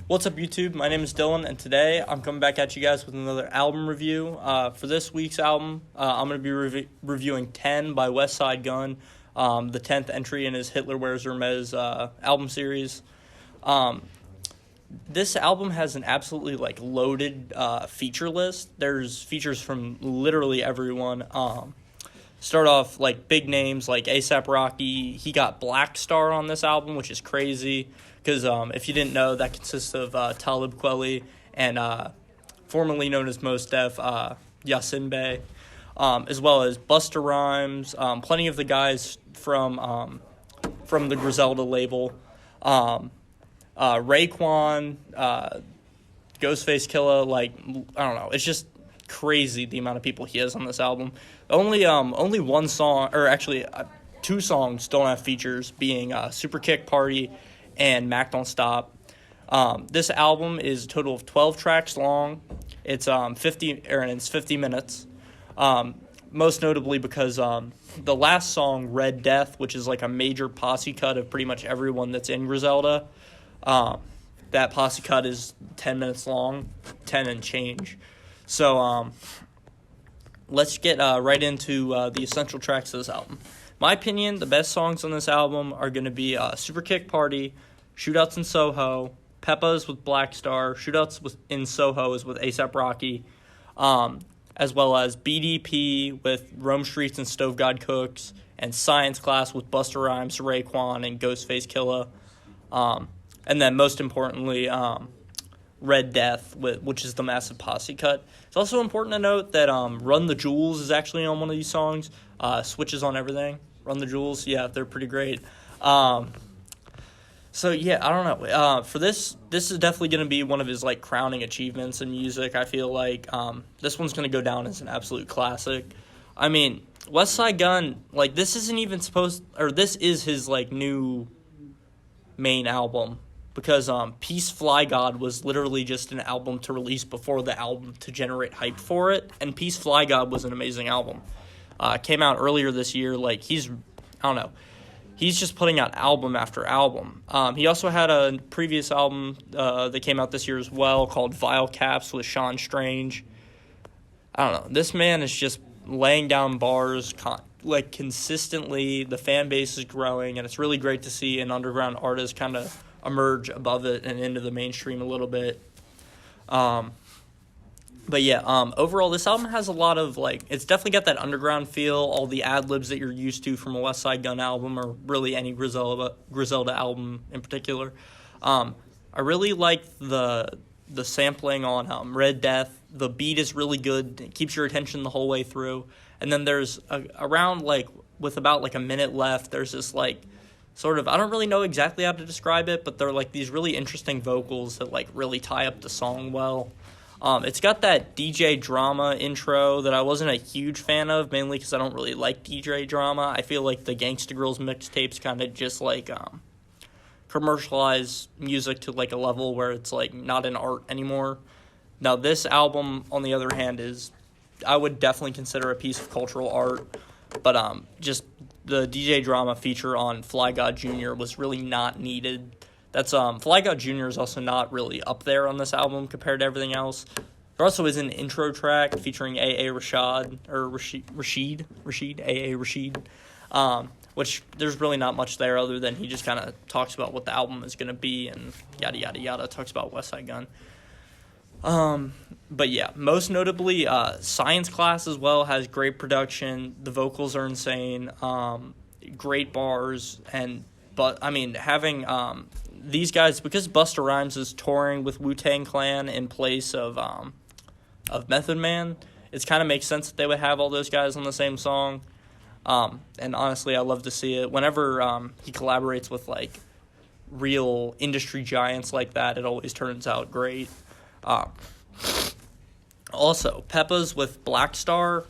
What's up, YouTube? My name is Dylan, and today I'm coming back at you guys with another album review. For this week's album, I'm going to be reviewing 10 by West Side Gun, the 10th entry in his Hitler Wears Hermes album series. This album has an absolutely loaded feature list. There's features from literally everyone. Start off big names like A$AP Rocky. He got Black Star on this album, which is crazy. Because if you didn't know, that consists of Talib Kweli and formerly known as Mos Def, Yasin Bey, as well as Busta Rhymes, plenty of the guys from the Griselda label, Raekwon, Ghostface Killah. I don't know, it's just crazy the amount of people he has on this album. Only one song, or actually two songs, don't have features, being Super Kick Party and Mac Don't Stop. This album is a total of 12 tracks long. It's 50 minutes. Most notably because the last song, Red Death, which is a major posse cut of pretty much everyone that's in Griselda, that posse cut is 10 minutes long, 10 and change. So let's get right into the essential tracks of this album. My opinion, the best songs on this album are going to be Super Kick Party, Shootouts in Soho, Peppas with Black Star, Shootouts in Soho is with A$AP Rocky, as well as BDP with Rome Streets and Stove God Cooks, and Science Class with Busta Rhymes, Raekwon, and Ghostface Killah. And then most importantly, Red Death, which is the massive posse cut. It's also important to note that Run the Jewels is actually on one of these songs. Switches on Everything. Run the Jewels, yeah, they're pretty great. So yeah, I don't know. For this is definitely going to be one of his crowning achievements in music. I feel like this one's going to go down as an absolute classic. I mean, West Side Gun, this isn't even this is his new main album, because Peace Fly God was literally just an album to release before the album to generate hype for it, and Peace Fly God was an amazing album. Came out earlier this year. He's just putting out album after album. He also had a previous album that came out this year as well called Vile Caps with Sean Strange. I don't know. This man is just laying down bars consistently. The fan base is growing, and it's really great to see an underground artist kind of emerge above it and into the mainstream a little bit. But yeah, overall, this album has a lot of, it's definitely got that underground feel, all the ad-libs that you're used to from a West Side Gun album, or really any Griselda album in particular. I really like the sampling on Red Death. The beat is really good. It keeps your attention the whole way through. And then there's, with about, a minute left, there's this, sort of, I don't really know exactly how to describe it, but they're, these really interesting vocals that, really tie up the song well. It's got that DJ Drama intro that I wasn't a huge fan of, mainly because I don't really like DJ Drama. I feel like the Gangsta Girls mixtapes kind of just commercialize music to a level where it's not an art anymore. Now this album, on the other hand, I would definitely consider a piece of cultural art, but just the DJ Drama feature on Fly God Jr. was really not needed. That's Fly God Jr. is also not really up there on this album compared to everything else. There also is an intro track featuring A.A. Rashid, which there's really not much there other than he just kind of talks about what the album is going to be and yada, yada, yada, talks about West Side Gun. But yeah, most notably, Science Class as well has great production. The vocals are insane, great bars, but I mean, having these guys, because Busta Rhymes is touring with Wu-Tang Clan in place of Method Man, it kind of makes sense that they would have all those guys on the same song. And honestly, I love to see it. Whenever he collaborates with real industry giants like that, it always turns out great. Also, Peppas with Black Star,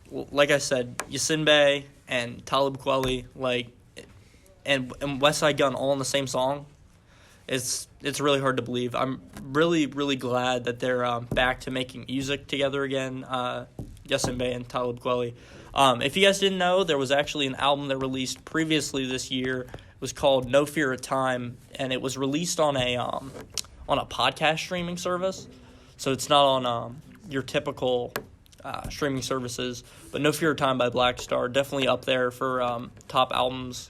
like I said, Yasin Bey and Talib Kweli, and West Side Gun all in the same song. It's really hard to believe. I'm really, really glad that they're back to making music together again, Yasin Bey and Talib Kweli. If you guys didn't know, there was actually an album that released previously this year. It was called No Fear of Time, and it was released on on a podcast streaming service, so it's not on your typical streaming services. But No Fear of Time by Black Star, definitely up there for top albums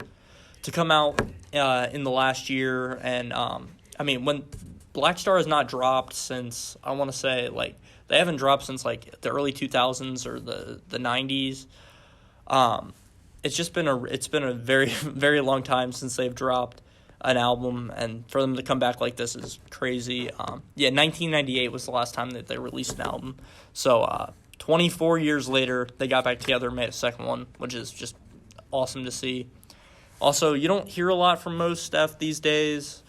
to come out in the last year. And I mean, when Black Star has not dropped since, I want to say, like, they haven't dropped since like the early 2000s or the 90s. It's just been a very very long time since they've dropped an album, and for them to come back like this is crazy. 1998 was the last time that they released an album. So 24 years later, they got back together and made a second one, which is just awesome to see. Also, you don't hear a lot from Mos Def these days.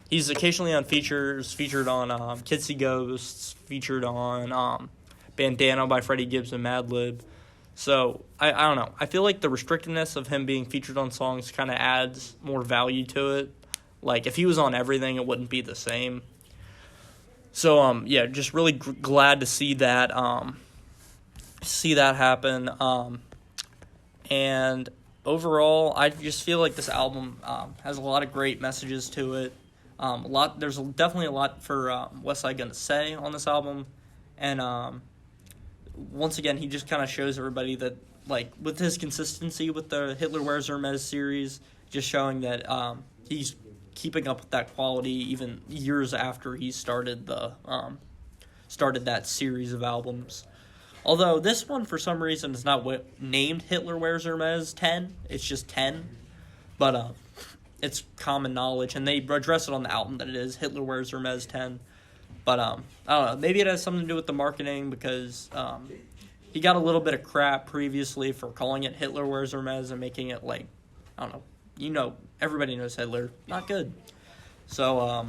He's occasionally on featured on Kids See Ghosts, featured on Bandana by Freddie Gibbs and Madlib. So, I don't know. I feel like the restrictedness of him being featured on songs kind of adds more value to it. Like, if he was on everything, it wouldn't be the same. So, just really glad to see that happen. And overall, I just feel like this album has a lot of great messages to it. There's definitely a lot for Westside Gunn to say on this album, and once again, he just kind of shows everybody that, like, with his consistency with the Hitler Wears Hermes series, just showing that he's keeping up with that quality even years after he started that series of albums. Although this one, for some reason, is not named Hitler Wears Hermes 10. It's just 10. But it's common knowledge, and they address it on the album that it is Hitler Wears Hermes 10. But I don't know. Maybe it has something to do with the marketing, because he got a little bit of crap previously for calling it Hitler Wears Hermes and making it, like, I don't know. Everybody knows Hitler. Not good. So,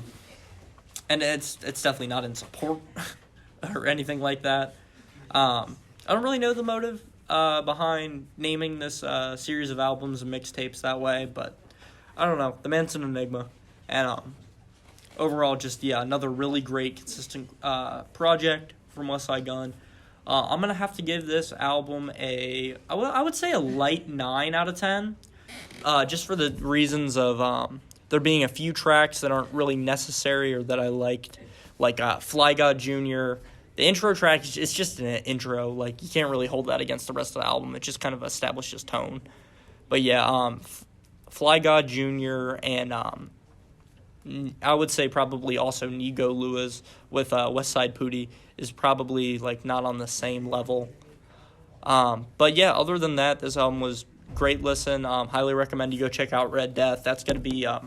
and it's definitely not in support or anything like that. I don't really know the motive behind naming this series of albums and mixtapes that way, but I don't know. The man's an enigma. And overall, just, another really great, consistent project from Westside Gunn. I'm going to have to give this album I would say a light 9 out of 10, just for the reasons of there being a few tracks that aren't really necessary or that I liked, like Fly God Jr., the intro track, it's just an intro. Like, you can't really hold that against the rest of the album. It just kind of establishes tone. But, Fly God Jr. and I would say probably also Nigo Lewis with Westside Pootie is probably, like, not on the same level. But, other than that, this album was great listen. Highly recommend you go check out Red Death. That's going to be, out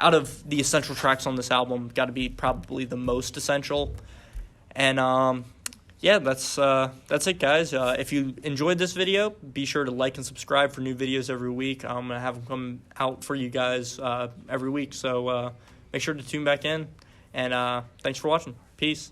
of the essential tracks on this album, got to be probably the most essential. And, that's it, guys. If you enjoyed this video, be sure to like and subscribe for new videos every week. I'm going to have them come out for you guys every week. So make sure to tune back in. And thanks for watching. Peace.